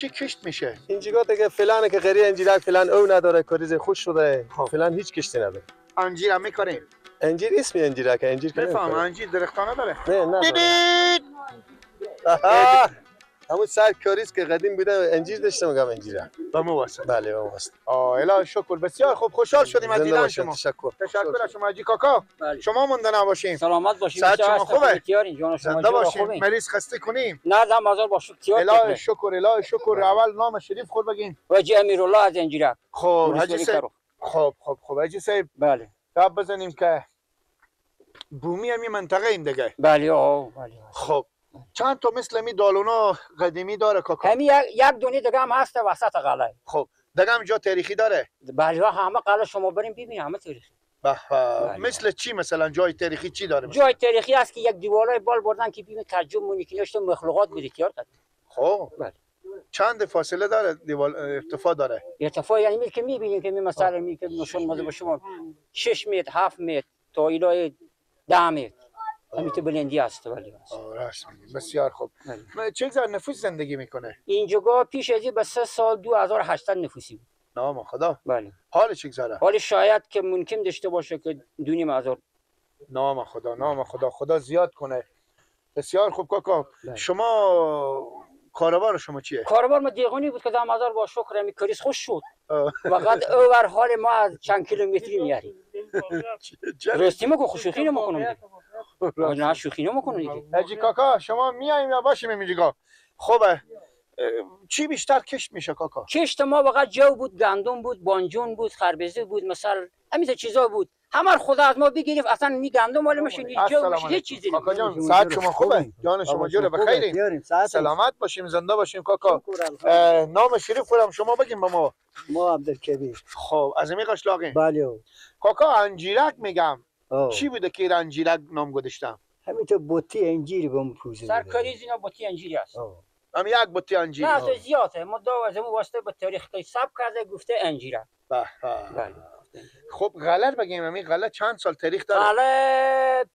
چی کشت میشه؟ اینجا دیگه فلان که غیر انجیرک فلان او نداره کاریز خوش شده فلان هیچ کشتی نداره. انجیر هم میکنیم. انجیر اسم انجیرک انجیر که بفهم نمی‌کنه. انجیر درختانه داره. نه نداره. همون سر کاریز که قدیم بوده انجیر داشته میگم انجیره. با مو واسه. بله با واسه. الهی شکر بسیار خوب خوشحال شدیم از دیدن شما. تشکر. تشکر از شما حاجی کاکا. بله. شما مونده نباشین. سلامت باشین. صحت شما خوبه؟ جان شما زنده باشین. مریض خسته کنیم. نه دم آزار باشید تیار الهی شکر الهی شکر. اول نام شریف خود بگین. حاجی امیرالله از انجیرک. خب حاجی صاحب. خب حاجی صاحب. بله. تا بزنیم که بومی همین منطقه ایم دیگه. بله بله. خب چند تا مثل می دالونا قدیمی داره کاکا؟ همین یک دونه دیگه هم هست وسط قلعه. خب دیگه هم جا تاریخی داره؟ بله همه قلعه شما بریم ببینید همه تاریخی. مثل چی مثلا جای تاریخی چی داره؟ جای تاریخی است که یک دیوارای بال بردن که ببینید تعجب مونی که نوشته مخلوقات بوده تیار کرد. خب بله. چند فاصله داره دیوار ارتفاع داره؟ ارتفاع یعنی که میبینید که مثلا می که نشون ماده به شما 6 متر 7 متر تا الای 10 متر همین تو بلندی است. ولی راست میگی. بسیار خوب. چقدر نفوس زندگی میکنه اینجا؟ پیش از این به 3 سال 2800 نفوسی بود. نام خدا. بله. حال چگذره؟ حال شاید که ممکن داشته باشه که 2,500. نام خدا نام خدا خدا زیاد کنه. بسیار خوب کاکا. شما کاروبار شما چیه؟ کاروبار ما دیگونی بود که دم آزار با شکر می کاریز خوش شد. فقط اوور حال ما از چند کیلومتری میاریم. راستی مگو شوخی نمیکنم. نه شوخی نمیکنم دیگه. حاجی کاکا شما میایم یا باشیم اینجا؟ خوبه. چی بیشتر کشت میشه کاکا؟ کشت ما فقط جو بود، گندم بود، بانجون بود، خربزه بود، مثلا همین چیزا بود. همه خدا از ما بگیریم اصلا نی گندم مال میشه نی جو میشه هیچ چیزی کاکا جان صحت شما خوبه؟ جان شما جوره بخیریم. سلامت باشیم زنده باشیم کاکا. نام شریف خودم شما بگیم به ما. ما عبدالکبیر. خب از می قشلاقین. بله. کاکا انجیرک میگم. چی بوده که انجیرک نام گذاشتم؟ همین تو بوتی انجیر بهم پوزه. سرکاریز اینا بوتی انجیری است. هم یک بوتی انجیر. نه تو زیاده. ما دو از اون واسطه به تاریخ که حساب کرده گفته انجیره. بله. خب غلط بگیم همین غلط چند سال تاریخ داره؟ غلط